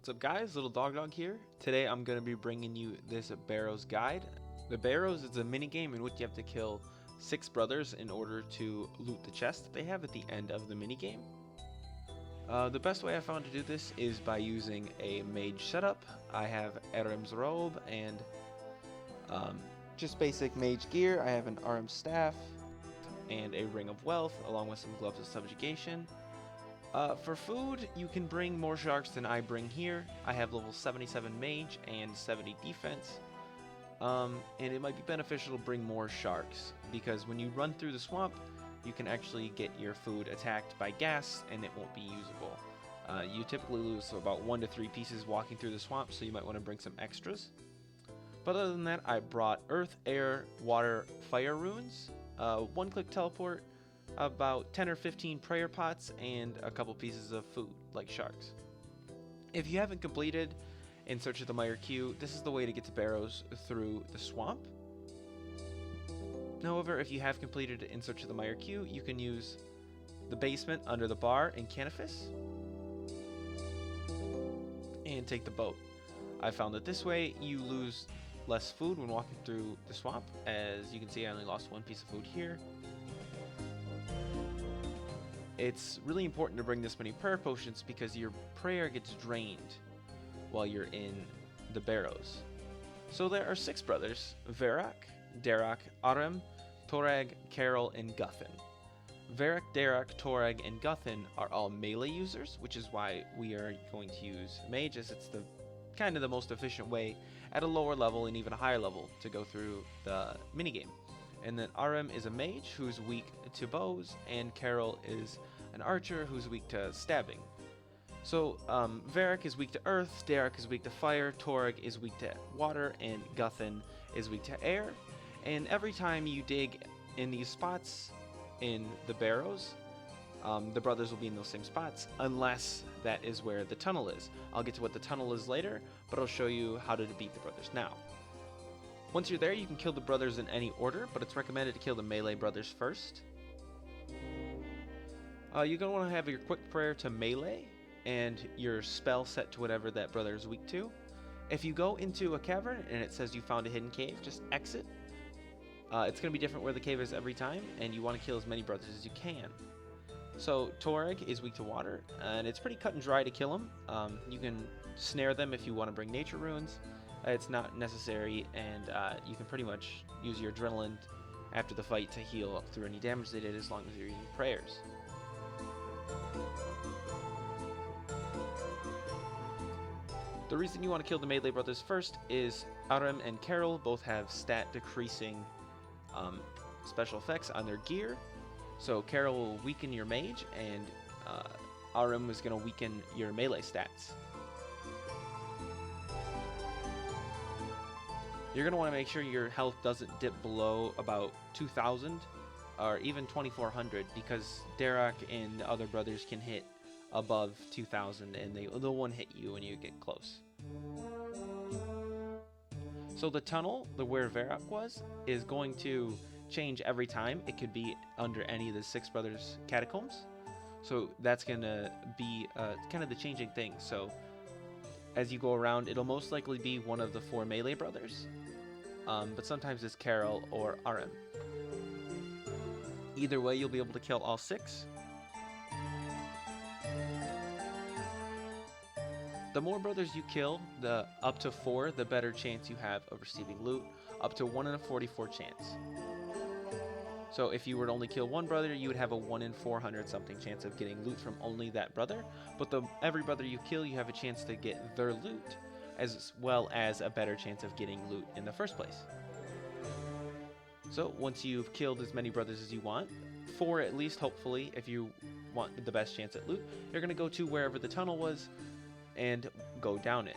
What's up guys, Little Dog here. Today I'm going to be bringing you this Barrows guide. The Barrows is a mini game in which you have to kill 6 brothers in order to loot the chest that they have at the end of the mini game. The best way I found to do this is by using a mage setup. I have Aram's robe and just basic mage gear. I have an Aram staff and a ring of wealth along with some gloves of subjugation. For food, you can bring more sharks than I bring here. I have level 77 mage and 70 defense. And it might be beneficial to bring more sharks, because when you run through the swamp, you can actually get your food attacked by gas and it won't be usable. You typically lose about 1 to 3 pieces walking through the swamp, so you might want to bring some extras. But other than that, I brought earth, air, water, fire runes, one-click teleport, about 10 or 15 prayer pots, and a couple pieces of food, like sharks. If you haven't completed In Search of the Mire Queue, this is the way to get to Barrows through the swamp. However, if you have completed In Search of the Mire Queue, you can use the basement under the bar in Canifis and take the boat. I found that this way you lose less food when walking through the swamp. As you can see, I only lost 1 piece of food here. It's really important to bring this many prayer potions because your prayer gets drained while you're in the Barrows. So there are 6 brothers: Varrock, Darroch, Aram, Torag, Carol, and Guthin. Varrock, Darroch, Torag, and Guthin are all melee users, which is why we are going to use mage, as it's the kind of the most efficient way at a lower level and even a higher level to go through the minigame. And then Aram is a mage who's weak to bows, and Carol is an archer who's weak to stabbing. So Varrock is weak to earth, Darroch is weak to fire, Torag is weak to water, and Guthin is weak to air. And every time you dig in these spots in the Barrows, the brothers will be in those same spots, unless that is where the tunnel is. I'll get to what the tunnel is later, but I'll show you how to defeat the brothers now. Once you're there, you can kill the brothers in any order, but it's recommended to kill the melee brothers first. You're going to want to have your quick prayer to melee, and your spell set to whatever that brother is weak to. If you go into a cavern and it says you found a hidden cave, just exit. It's going to be different where the cave is every time, and you want to kill as many brothers as you can. So Torag is weak to water, and it's pretty cut and dry to kill him. You can snare them if you want to bring nature runes. It's not necessary, and you can pretty much use your adrenaline after the fight to heal up through any damage they did, as long as you're using prayers. The reason you want to kill the melee brothers first is Aram and Carol both have stat decreasing special effects on their gear. So Carol will weaken your mage, and Aram is going to weaken your melee stats. You're going to want to make sure your health doesn't dip below about 2,000 or even 2,400, because Darroch and the other brothers can hit above 2,000, and they'll one-hit you when you get close. So the tunnel, where Varrock was, is going to change every time. It could be under any of the 6 brothers' catacombs. So that's going to be kind of the changing thing. So as you go around, it'll most likely be one of the 4 melee brothers, but sometimes it's Carol or Aram. Either way, you'll be able to kill all 6. The more brothers you kill, the up to 4, the better chance you have of receiving loot. Up to 1 in a 44 chance. So if you were to only kill 1 brother, you would have a 1 in 400 something chance of getting loot from only that brother. But every brother you kill, you have a chance to get their loot, as well as a better chance of getting loot in the first place. So once you've killed as many brothers as you want, 4 at least, hopefully, if you want the best chance at loot, you're going to go to wherever the tunnel was and go down it.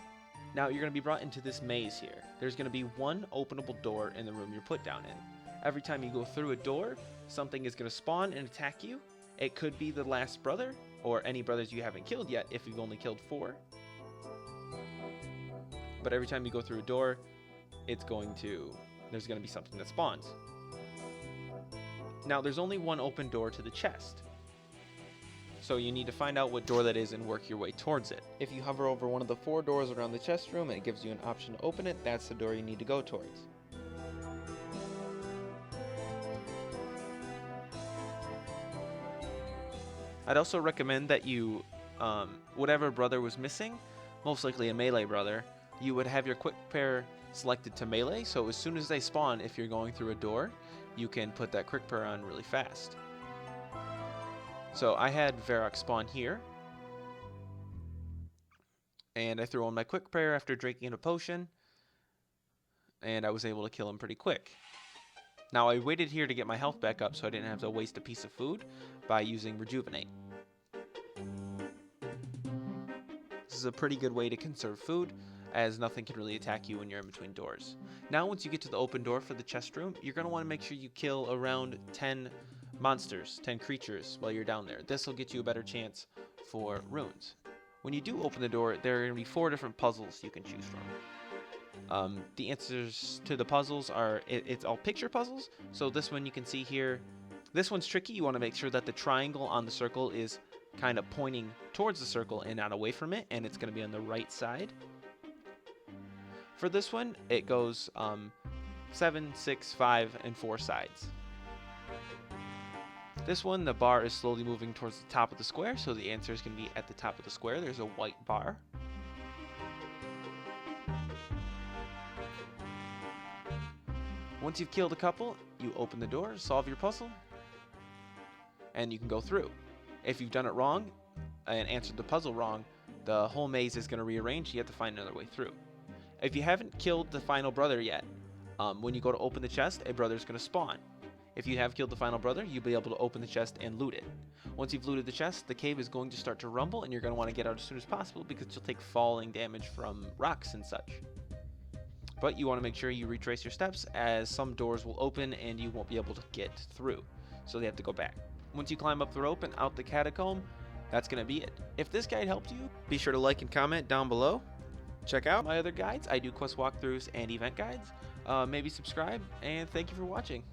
Now you're going to be brought into this maze here. There's going to be 1 openable door in the room you're put down in. Every time you go through a door, something is going to spawn and attack you. It could be the last brother, or any brothers you haven't killed yet if you've only killed 4. But every time you go through a door, there's going to be something that spawns. Now there's only 1 open door to the chest. So you need to find out what door that is and work your way towards it. If you hover over one of the 4 doors around the chest room and it gives you an option to open it, that's the door you need to go towards. I'd also recommend that you, whatever brother was missing, most likely a melee brother, you would have your quick pair selected to melee, so as soon as they spawn, if you're going through a door, you can put that quick pair on really fast. So I had Varrock spawn here, and I threw on my quick prayer after drinking a potion, and I was able to kill him pretty quick. Now I waited here to get my health back up so I didn't have to waste a piece of food by using Rejuvenate. This is a pretty good way to conserve food, as nothing can really attack you when you're in between doors. Now once you get to the open door for the chest room, you're going to want to make sure you kill around 10 monsters, 10 creatures while you're down there. This will get you a better chance for runes. When you do open the door, there are going to be 4 different puzzles you can choose from. The answers to the puzzles are, it's all picture puzzles. So this one you can see here, this one's tricky. You want to make sure that the triangle on the circle is kind of pointing towards the circle and not away from it, and it's going to be on the right side. For this one, it goes 7, 6, 5, and 4 sides. This one, the bar is slowly moving towards the top of the square, so the answer is going to be at the top of the square. There's a white bar. Once you've killed a couple, you open the door, solve your puzzle, and you can go through. If you've done it wrong and answered the puzzle wrong, the whole maze is going to rearrange. You have to find another way through. If you haven't killed the final brother yet, when you go to open the chest, a brother is going to spawn. If you have killed the final brother, you'll be able to open the chest and loot it. Once you've looted the chest, the cave is going to start to rumble, and you're going to want to get out as soon as possible because you'll take falling damage from rocks and such. But you want to make sure you retrace your steps, as some doors will open and you won't be able to get through. So they have to go back. Once you climb up the rope and out the catacomb, that's going to be it. If this guide helped you, be sure to like and comment down below. Check out my other guides. I do quest walkthroughs and event guides. Maybe subscribe, and thank you for watching.